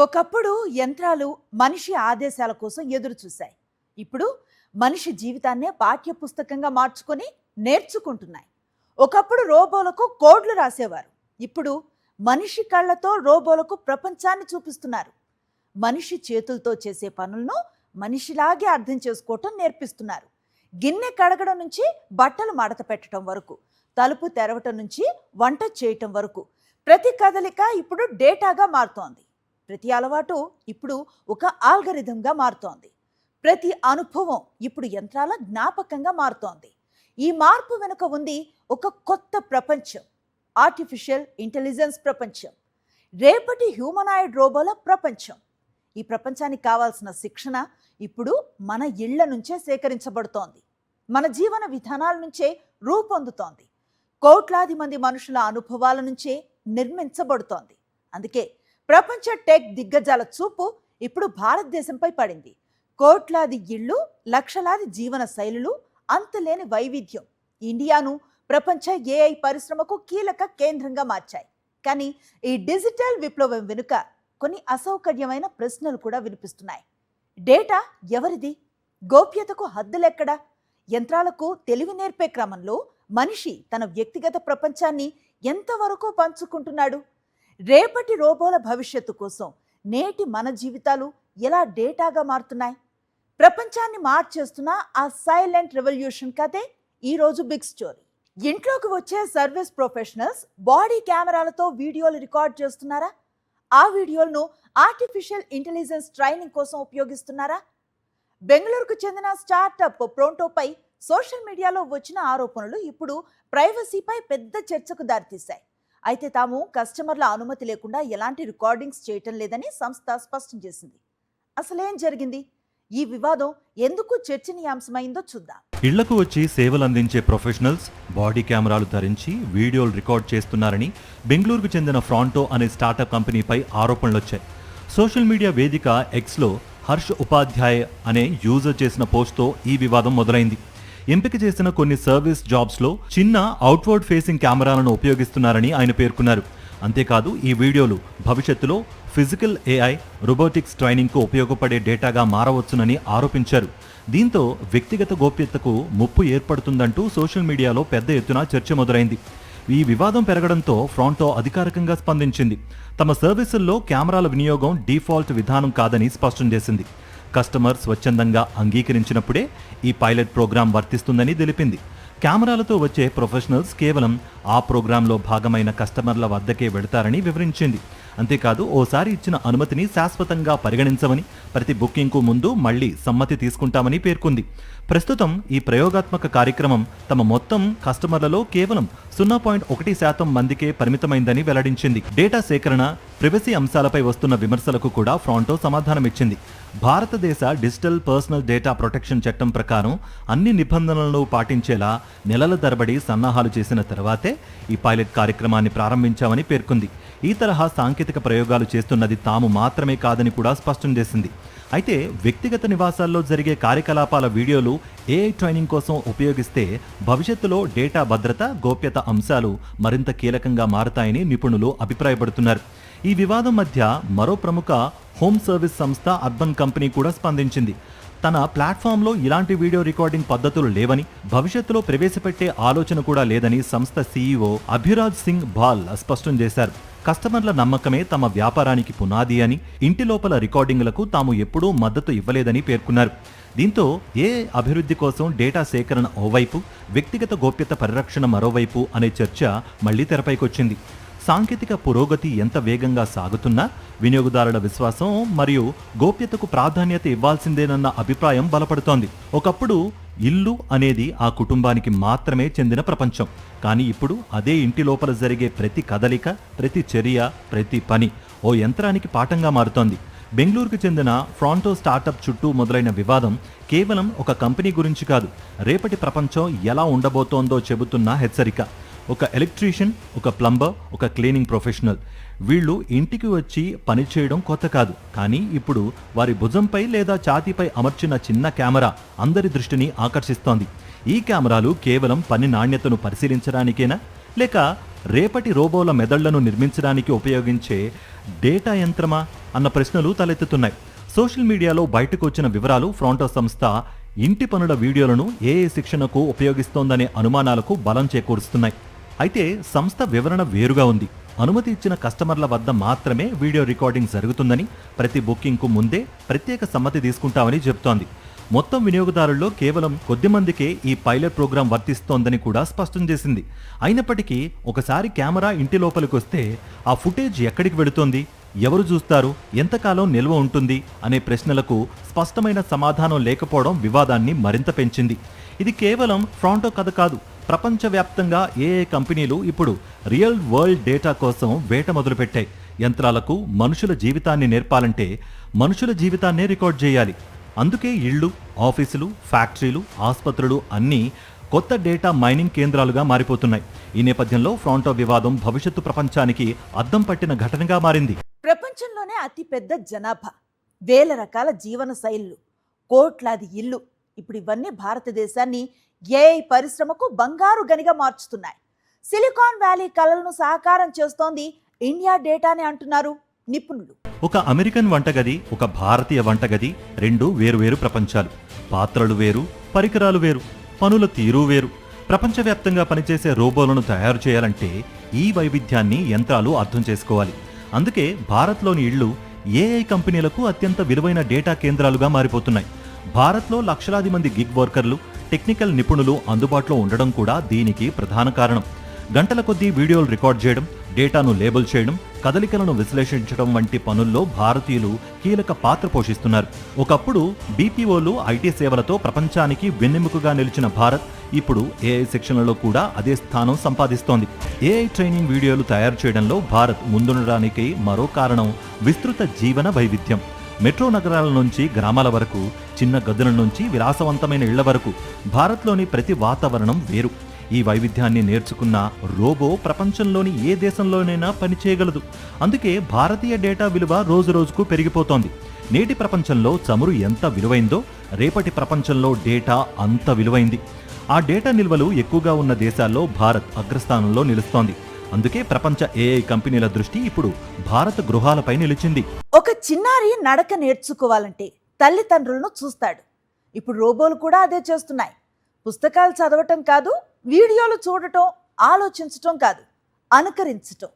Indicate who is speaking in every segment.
Speaker 1: ఒకప్పుడు యంత్రాలు మనిషి ఆదేశాల కోసం ఎదురు చూశాయి. ఇప్పుడు మనిషి జీవితాన్నే పాఠ్య పుస్తకంగా మార్చుకొని నేర్చుకుంటున్నాయి. ఒకప్పుడు రోబోలకు కోడ్లు రాసేవారు. ఇప్పుడు మనిషి కళ్ళతో రోబోలకు ప్రపంచాన్ని చూపిస్తున్నారు. మనిషి చేతులతో చేసే పనులను మనిషిలాగే అర్థం చేసుకోవటం నేర్పిస్తున్నారు. గిన్నె కడగడం నుంచి బట్టలు మడత పెట్టడం వరకు, తలుపు తెరవటం నుంచి వంట చేయటం వరకు ప్రతి కదలిక ఇప్పుడు డేటాగా మారుతోంది. ప్రతి అలవాటు ఇప్పుడు ఒక ఆల్గరిథంగా మారుతోంది. ప్రతి అనుభవం ఇప్పుడు యంత్రాల జ్ఞాపకంగా మారుతోంది. ఈ మార్పు వెనుక ఉంది ఒక కొత్త ప్రపంచం, ఆర్టిఫిషియల్ ఇంటెలిజెన్స్ ప్రపంచం, రేపటి హ్యూమనాయిడ్ రోబోల ప్రపంచం. ఈ ప్రపంచానికి కావాల్సిన శిక్షణ ఇప్పుడు మన ఇళ్ల నుంచే సేకరించబడుతోంది, మన జీవన విధానాల నుంచే రూపొందుతోంది, కోట్లాది మంది మనుషుల అనుభవాల నుంచే నిర్మించబడుతోంది. అందుకే ప్రపంచ టెక్ దిగ్గజాల చూపు ఇప్పుడు భారతదేశంపై పడింది. కోట్లాది ఇళ్ళు, లక్షలాది జీవన శైలులు, అంతులేని వైవిధ్యం ఇండియాను ప్రపంచ ఏఐ పరిశ్రమకు కీలక కేంద్రంగా మార్చాయి. కానీ ఈ డిజిటల్ విప్లవం వెనుక కొన్ని అసౌకర్యమైన ప్రశ్నలు కూడా వినిపిస్తున్నాయి. డేటా ఎవరిది? గోప్యతకు హద్దులెక్కడా? యంత్రాలకు తెలివి నేర్పే క్రమంలో మనిషి తన వ్యక్తిగత ప్రపంచాన్ని ఎంతవరకు పంచుకుంటున్నాడు? రేపటి రోబోల భవిష్యత్తు కోసం నేటి మన జీవితాలు ఎలా డేటాగా మారుతున్నాయి? ప్రపంచాన్ని మార్చేస్తున్న ఆ సైలెంట్ రెవల్యూషన్ కథే ఈరోజు బిగ్ స్టోరీ. ఇంట్లోకి వచ్చే సర్వీస్ ప్రొఫెషనల్స్ బాడీ కెమెరాలతో వీడియోలు రికార్డ్ చేస్తున్నారా? ఆ వీడియోలను ఆర్టిఫిషియల్ ఇంటెలిజెన్స్ ట్రైనింగ్ కోసం ఉపయోగిస్తున్నారా? బెంగళూరుకు చెందిన స్టార్టప్ ప్రోంటోపై సోషల్ మీడియాలో వచ్చిన ఆరోపణలు ఇప్పుడు ప్రైవసీపై పెద్ద చర్చకు దారితీశాయి. అయితే తాము కస్టమర్ల అనుమతి లేకుండా ఎలాంటి రికార్డింగ్స్ చేయటం లేదని సంస్థ స్పష్టం చేసింది. అసలేం జరిగింది? ఈ వివాదం ఎందుకు చర్చనీయాంశమైందో చూద్దాం.
Speaker 2: ఇళ్లకు వచ్చి సేవలు అందించే ప్రొఫెషనల్స్ బాడీ కెమెరాలు ధరించి వీడియోలు రికార్డ్ చేస్తున్నారని బెంగళూరుకు చెందిన ఫ్రాంటో అనే స్టార్టప్ కంపెనీపై ఆరోపణలొచ్చాయి. సోషల్ మీడియా వేదిక ఎక్స్లో హర్ష్ ఉపాధ్యాయ్ అనే యూజర్ చేసిన పోస్ట్తో ఈ వివాదం మొదలైంది. ఎంపిక చేసిన కొన్ని సర్వీస్ జాబ్స్లో చిన్న అవుట్వర్డ్ ఫేసింగ్ కెమెరాలను ఉపయోగిస్తున్నారని ఆయన పేర్కొన్నారు. అంతేకాదు ఈ వీడియోలు భవిష్యత్తులో ఫిజికల్ ఏఐ, రోబోటిక్స్ ట్రైనింగ్కు ఉపయోగపడే డేటాగా మారవచ్చునని ఆరోపించారు. దీంతో వ్యక్తిగత గోప్యతకు ముప్పు ఏర్పడుతుందంటూ సోషల్ మీడియాలో పెద్ద ఎత్తున చర్చ మొదలైంది. ఈ వివాదం పెరగడంతో ఫ్రాంటో అధికారికంగా స్పందించింది. తమ సర్వీసుల్లో కెమెరాల వినియోగం డిఫాల్ట్ విధానం కాదని స్పష్టం చేసింది. కస్టమర్ స్వచ్ఛందంగా అంగీకరించినప్పుడే ఈ పైలట్ ప్రోగ్రాం వర్తిస్తుందని తెలిపింది. కెమెరాలతో వచ్చే ప్రొఫెషనల్స్ కేవలం ఆ ప్రోగ్రాంలో భాగమైన కస్టమర్ల వద్దకే వెళతారని వివరించింది. అంతేకాదు ఓసారి ఇచ్చిన అనుమతిని శాశ్వతంగా పరిగణించమని, ప్రతి బుకింగ్కు ముందు మళ్లీ సమ్మతి తీసుకుంటామని పేర్కొంది. ప్రస్తుతం ఈ ప్రయోగాత్మక కార్యక్రమం తమ మొత్తం కస్టమర్లలో కేవలం 0.1% మందికే పరిమితమైందని వెల్లడించింది. డేటా సేకరణ, ప్రైవసీ అంశాలపై వస్తున్న విమర్శలకు కూడా ఫ్రాంటో సమాధానమిచ్చింది. భారతదేశ డిజిటల్ పర్సనల్ డేటా ప్రొటెక్షన్ చట్టం ప్రకారం అన్ని నిబంధనలను పాటించేలా నెలల తరబడి సన్నాహాలు చేసిన తర్వాతే ఈ పైలట్ కార్యక్రమాన్ని ప్రారంభించామని పేర్కొంది. ఈ తరహా సాంకేతిక ప్రయోగాలు చేస్తున్నది తాము మాత్రమే కాదని కూడా స్పష్టం చేసింది. అయితే వ్యక్తిగత నివాసాల్లో జరిగే కార్యకలాపాల వీడియోలు ఏఐ ట్రైనింగ్ కోసం ఉపయోగిస్తే భవిష్యత్తులో డేటా భద్రత, గోప్యత అంశాలు మరింత కీలకంగా మారతాయని నిపుణులు అభిప్రాయపడుతున్నారు. ఈ వివాదం మధ్య మరో ప్రముఖ హోమ్ సర్వీస్ సంస్థ అర్బన్ కంపెనీ కూడా స్పందించింది. తన ప్లాట్ఫామ్లో ఇలాంటి వీడియో రికార్డింగ్ పద్ధతులు లేవని, భవిష్యత్తులో ప్రవేశపెట్టే ఆలోచన కూడా లేదని సంస్థ సీఈఓ అభిరాజ్ సింగ్ బాల్ స్పష్టం చేశారు. కస్టమర్ల నమ్మకమే తమ వ్యాపారానికి పునాది అని, ఇంటి లోపల రికార్డింగ్లకు తాము ఎప్పుడూ మద్దతు ఇవ్వలేదని పేర్కొన్నారు. దీంతో ఏ అభివృద్ధి కోసం డేటా సేకరణ ఓవైపు, వ్యక్తిగత గోప్యత పరిరక్షణ మరోవైపు అనే చర్చ మళ్లీ తెరపైకొచ్చింది. సాంకేతిక పురోగతి ఎంత వేగంగా సాగుతున్నా వినియోగదారుల విశ్వాసం మరియు గోప్యతకు ప్రాధాన్యత ఇవ్వాల్సిందేనన్న అభిప్రాయం బలపడుతోంది. ఒకప్పుడు ఇల్లు అనేది ఆ కుటుంబానికి మాత్రమే చెందిన ప్రపంచం. కానీ ఇప్పుడు అదే ఇంటి లోపల జరిగే ప్రతి కదలిక, ప్రతి చర్య, ప్రతి పని ఓ యంత్రానికి పాఠంగా మారుతోంది. బెంగళూరుకు చెందిన ఫ్రాంటో స్టార్టప్ చుట్టూ మొదలైన వివాదం కేవలం ఒక కంపెనీ గురించి కాదు, రేపటి ప్రపంచం ఎలా ఉండబోతోందో చెబుతున్న హెచ్చరిక. ఒక ఎలక్ట్రీషియన్, ఒక ప్లంబర్, ఒక క్లీనింగ్ ప్రొఫెషనల్ వీళ్ళు ఇంటికి వచ్చి పనిచేయడం కొత్త కాదు. కానీ ఇప్పుడు వారి భుజంపై లేదా ఛాతీపై అమర్చిన చిన్న కెమెరా అందరి దృష్టిని ఆకర్షిస్తోంది. ఈ కెమెరాలు కేవలం పని నాణ్యతను పరిశీలించడానికేనా, లేక రేపటి రోబోల మెదళ్లను నిర్మించడానికి ఉపయోగించే డేటా యంత్రమా అన్న ప్రశ్నలు తలెత్తుతున్నాయి. సోషల్ మీడియాలో బయటకు వచ్చిన వివరాలు ఫ్రాంటో సంస్థ ఇంటి పనుల వీడియోలను ఏఐ శిక్షణకు ఉపయోగిస్తోందనే అనుమానాలకు బలం చేకూరుస్తున్నాయి. అయితే సంస్థ వివరణ వేరుగా ఉంది. అనుమతి ఇచ్చిన కస్టమర్ల వద్ద మాత్రమే వీడియో రికార్డింగ్ జరుగుతుందని, ప్రతి బుకింగ్కు ముందే ప్రత్యేక సమ్మతి తీసుకుంటామని చెబుతోంది. మొత్తం వినియోగదారుల్లో కేవలం కొద్ది మందికే ఈ పైలట్ ప్రోగ్రాం వర్తిస్తోందని కూడా స్పష్టం చేసింది. అయినప్పటికీ ఒకసారి కెమెరా ఇంటి లోపలికి వస్తే ఆ ఫుటేజ్ ఎక్కడికి వెళుతోంది, ఎవరు చూస్తారు, ఎంతకాలం నిల్వ ఉంటుంది అనే ప్రశ్నలకు స్పష్టమైన సమాధానం లేకపోవడం వివాదాన్ని మరింత పెంచింది. ఇది కేవలం ఫ్రాంటో కథ కాదు. ప్రపంచవ్యాప్తంగా ఏఐ కంపెనీలు ఇప్పుడు రియల్ వరల్డ్ డేటా కోసం వేట మొదలుపెట్టాయి. యంత్రాలకు మనుషుల జీవితాన్ని నేర్పాలంటే మనుషుల జీవితాన్నే రికార్డ్ చేయాలి. అందుకే ఇళ్ళు, ఆఫీసులు, ఫ్యాక్టరీలు, ఆసుపత్రులు అన్నీ కొత్త డేటా మైనింగ్ కేంద్రాలుగా మారిపోతున్నాయి. ఈ నేపథ్యంలో ఫ్రాంటో వివాదం భవిష్యత్తు ప్రపంచానికి అద్దం పట్టిన ఘటనగా మారింది.
Speaker 1: ప్రపంచంలోనే అతిపెద్ద జనాభా, వేల రకాల జీవన శైలులు, కోట్లాది ఇల్లు, ఇప్పుడు ఇవన్నీ భారతదేశాన్ని ఏఐ పరిశ్రమకు బంగారు గనిగా మార్చుతున్నాయి. సిలికాన్ వ్యాలీ కలలను సాకారం చేస్తోంది ఇండియా డేటానే అంటున్నారు నిపుణులు.
Speaker 2: ఒక అమెరికన్ వంటగది, ఒక భారతీయ వంటగది రెండు వేరువేరు ప్రపంచాలు. పాత్రలు వేరు, పరికరాలు వేరు, పనుల తీరు వేరు. ప్రపంచవ్యాప్తంగా పనిచేసే రోబోలను తయారు చేయాలంటే ఈ వైవిధ్యాన్ని యంత్రాలు అర్థం చేసుకోవాలి. అందుకే భారత్లోని ఇళ్లు ఏఐ కంపెనీలకు అత్యంత విలువైన డేటా కేంద్రాలుగా మారిపోతున్నాయి. భారత్లో లక్షలాది మంది గిగ్ వర్కర్లు, టెక్నికల్ నిపుణులు అందుబాటులో ఉండడం కూడా దీనికి ప్రధాన కారణం. గంటల కొద్దీ వీడియోలు రికార్డ్ చేయడం, డేటాను లేబుల్ చేయడం, కదలికలను విశ్లేషించడం వంటి పనుల్లో భారతీయులు కీలక పాత్ర పోషిస్తున్నారు. ఒకప్పుడు బీపీఓలు, ఐటీ సేవలతో ప్రపంచానికి వెన్నెముకగా నిలిచిన భారత్ ఇప్పుడు ఏఐ శిక్షణలో కూడా అదే స్థానం సంపాదిస్తోంది. ఏఐ ట్రైనింగ్ వీడియోలు తయారు చేయడంలో భారత్ ముందుండడానికి మరో కారణం విస్తృత జీవన వైవిధ్యం. మెట్రో నగరాల నుంచి గ్రామాల వరకు, చిన్న గదుల నుంచి విలాసవంతమైన ఇళ్ల వరకు భారత్లోని ప్రతి వాతావరణం వేరు. ఈ వైవిధ్యాన్ని నేర్చుకున్న రోబో ప్రపంచంలోని ఏ దేశంలోనైనా పనిచేయగలదు. అందుకే భారతీయ డేటా విలువ రోజురోజుకు పెరిగిపోతోంది. నేటి ప్రపంచంలో చమురు ఎంత విలువైందో రేపటి ప్రపంచంలో డేటా అంత విలువైంది. ఆ డేటా నిల్వలు ఎక్కువగా ఉన్న దేశాల్లో భారత్ అగ్రస్థానంలో నిలుస్తోంది. అందుకే ప్రపంచ ఏఐ కంపెనీల దృష్టి ఇప్పుడు భారత గృహాలపై నిలిచింది.
Speaker 1: ఒక చిన్నారి నడక నేర్చుకోవాలంటే తల్లిదండ్రులను చూస్తాడు. ఇప్పుడు రోబోలు కూడా అదే చేస్తున్నాయి. పుస్తకాలు చదవటం కాదు, వీడియోలు చూడటం, ఆలోచించటం కాదు, అనుకరించటం.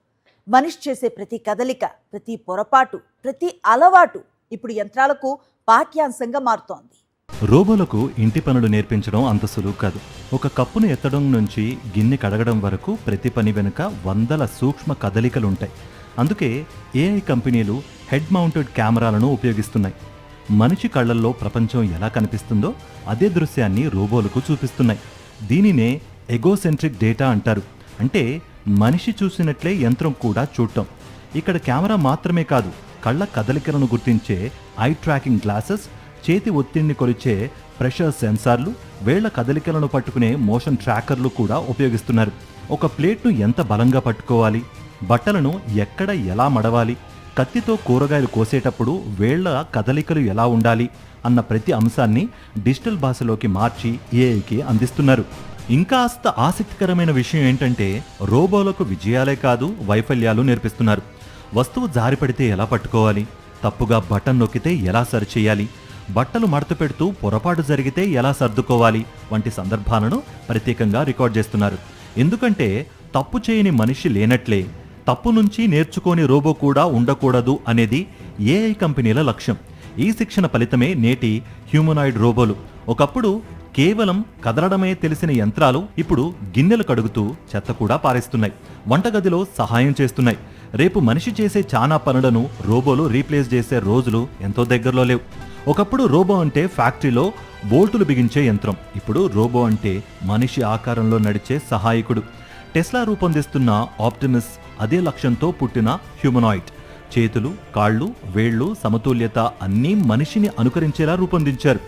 Speaker 1: మనిషి చేసే ప్రతి కదలిక, ప్రతి పొరపాటు, ప్రతి అలవాటు ఇప్పుడు యంత్రాలకు పాఠ్యాంశంగా మారుతోంది.
Speaker 2: రోబోలకు ఇంటి పనులు నేర్పించడం అంత సులువు కాదు. ఒక కప్పును ఎత్తడం నుంచి గిన్నె కడగడం వరకు ప్రతి పని వెనుక వందల సూక్ష్మ కదలికలుంటాయి. అందుకే ఏఐ కంపెనీలు హెడ్ మౌంటెడ్ కెమెరాలను ఉపయోగిస్తున్నాయి. మనిషి కళ్లల్లో ప్రపంచం ఎలా కనిపిస్తుందో అదే దృశ్యాన్ని రోబోలకు చూపిస్తున్నాయి. దీనినే ఎగోసెంట్రిక్ డేటా అంటారు. అంటే మనిషి చూసినట్లే యంత్రం కూడా చూడటం. ఇక్కడ కెమెరా మాత్రమే కాదు, కళ్ళ కదలికలను గుర్తించే ఐ ట్రాకింగ్ గ్లాసెస్, చేతి ఒత్తిడిని కొలిచే ప్రెషర్ సెన్సార్లు, వేళ్ల కదలికలను పట్టుకునే మోషన్ ట్రాకర్లు కూడా ఉపయోగిస్తున్నారు. ఒక ప్లేట్ను ఎంత బలంగా పట్టుకోవాలి, బట్టలను ఎక్కడ ఎలా మడవాలి, కత్తితో కూరగాయలు కోసేటప్పుడు వేళ్ల కదలికలు ఎలా ఉండాలి అన్న ప్రతి అంశాన్ని డిజిటల్ భాషలోకి మార్చి ఏఐకి అందిస్తున్నారు. ఇంకాస్త ఆసక్తికరమైన విషయం ఏంటంటే రోబోలకు విజయాలే కాదు, వైఫల్యాలు నేర్పిస్తున్నారు. వస్తువు జారిపడితే ఎలా పట్టుకోవాలి, తప్పుగా బటన్ నొక్కితే ఎలా సరిచేయాలి, బట్టలు మడత పెడుతూ పొరపాటు జరిగితే ఎలా సర్దుకోవాలి వంటి సందర్భాలను ప్రత్యేకంగా రికార్డ్ చేస్తున్నారు. ఎందుకంటే తప్పు చేయని మనిషి లేనట్లే తప్పు నుంచి నేర్చుకోని రోబో కూడా ఉండకూడదు అనేది ఏఐ కంపెనీల లక్ష్యం. ఈ శిక్షణ ఫలితమే నేటి హ్యూమనాయిడ్ రోబోలు. ఒకప్పుడు కేవలం కదలడమే తెలిసిన యంత్రాలు ఇప్పుడు గిన్నెలు కడుగుతూ చెత్త కూడా పారేస్తున్నాయి, వంటగదిలో సహాయం చేస్తున్నాయి. రేపు మనిషి చేసే చాలా పనులను రోబోలు రీప్లేస్ చేసే రోజులు ఎంతో దగ్గరలో లేవు. ఒకప్పుడు రోబో అంటే ఫ్యాక్టరీలో బోల్టులు బిగించే యంత్రం. ఇప్పుడు రోబో అంటే మనిషి ఆకారంలో నడిచే సహాయకుడు. టెస్లా రూపొందిస్తున్న ఆప్టిమస్ అదే లక్ష్యంతో పుట్టిన హ్యూమనాయిడ్. చేతులు, కాళ్ళు, వేళ్లు, సమతుల్యత అన్నీ మనిషిని అనుకరించేలా రూపొందించారు.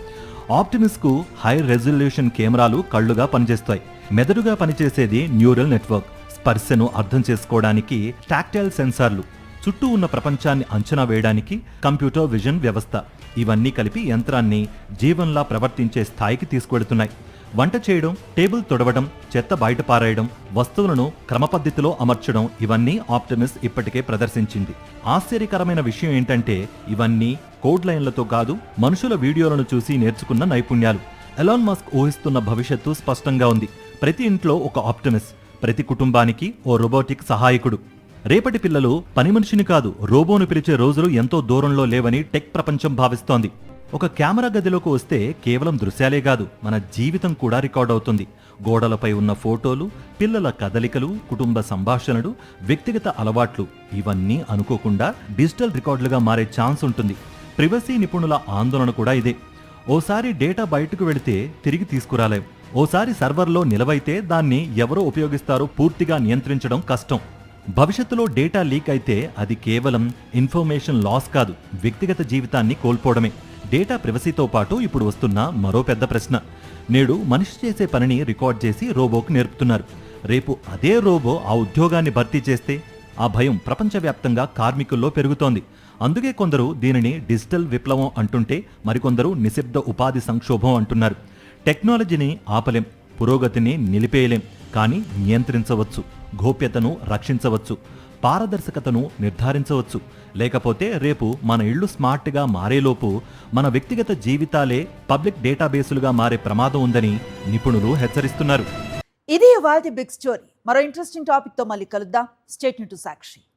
Speaker 2: ఆప్టిమస్కు హై రెజల్యూషన్ కెమెరాలు కళ్ళుగా పనిచేస్తాయి. మెదడుగా పనిచేసేది న్యూరల్ నెట్వర్క్. స్పర్శను అర్థం చేసుకోవడానికి టాక్టైల్ సెన్సార్లు, చుట్టూ ఉన్న ప్రపంచాన్ని అంచనా వేయడానికి కంప్యూటర్ విజన్ వ్యవస్థ. ఇవన్నీ కలిపి యంత్రాన్ని జీవంలా ప్రవర్తించే స్థాయికి తీసుకువెడుతున్నాయి. వంట చేయడం, టేబుల్ తుడవడం, చెత్త బయట పారేయడం, వస్తువులను క్రమపద్ధతిలో అమర్చడం ఇవన్నీ ఆప్టిమస్ ఇప్పటికే ప్రదర్శించింది. ఆశ్చర్యకరమైన విషయం ఏంటంటే ఇవన్నీ కోడ్ లైన్లతో కాదు, మనుషుల వీడియోలను చూసి నేర్చుకున్న నైపుణ్యాలు. ఎలాన్ మస్క్ ఊహిస్తున్న భవిష్యత్తు స్పష్టంగా ఉంది. ప్రతి ఇంట్లో ఒక ఆప్టిమస్, ప్రతి కుటుంబానికి ఓ రోబోటిక్ సహాయకుడు. రేపటి పిల్లలు పని మనిషిని కాదు, రోబోను పిలిచే రోజులు ఎంతో దూరంలో లేవని టెక్ ప్రపంచం భావిస్తోంది. ఒక కెమెరా గదిలోకి వస్తే కేవలం దృశ్యాలే కాదు, మన జీవితం కూడా రికార్డ్ అవుతుంది. గోడలపై ఉన్న ఫోటోలు, పిల్లల కదలికలు, కుటుంబ సంభాషణలు, వ్యక్తిగత అలవాట్లు ఇవన్నీ అనుకోకుండా డిజిటల్ రికార్డులుగా మారే ఛాన్స్ ఉంటుంది. ప్రైవసీ నిపుణుల ఆందోళన కూడా ఇదే. ఓసారి డేటా బయటకు వెళితే తిరిగి తీసుకురాలేం. ఓసారి సర్వర్లో నిలవైతే దాన్ని ఎవరో ఉపయోగిస్తారో పూర్తిగా నియంత్రించడం కష్టం. భవిష్యత్తులో డేటా లీక్ అయితే అది కేవలం ఇన్ఫర్మేషన్ లాస్ కాదు, వ్యక్తిగత జీవితాన్ని కోల్పోవడమే. డేటా ప్రైవసీతో పాటు ఇప్పుడు వస్తున్న మరో పెద్ద ప్రశ్న. నేడు మనిషి చేసే పనిని రికార్డ్ చేసి రోబోకు నేర్పుతున్నారు. రేపు అదే రోబో ఆ ఉద్యోగాన్ని భర్తీ చేస్తే ఆ భయం ప్రపంచవ్యాప్తంగా కార్మికుల్లో పెరుగుతోంది. అందుకే కొందరు దీనిని డిజిటల్ విప్లవం అంటుంటే మరికొందరు నిశ్శబ్ద ఉపాధి సంక్షోభం అంటున్నారు. టెక్నాలజీని ఆపలేం, పురోగతిని నిలిపేయలేం, కానీ నియంత్రించవచ్చు, గోప్యతను రక్షించవచ్చు, పారదర్శకతను నిర్ధారించవచ్చు. లేకపోతే రేపు మన ఇళ్లు స్మార్ట్గా మారేలోపు మన వ్యక్తిగత జీవితాలే పబ్లిక్ డేటాబేసులుగా మారే ప్రమాదం ఉందని నిపుణులు హెచ్చరిస్తున్నారు.
Speaker 1: ఇది ఇవాల్టి బిగ్ స్టోరీ. మరో ఇంట్రెస్టింగ్ టాపిక్ తో మళ్ళీ కలుద్దాం. Stay tuned to Sakshi.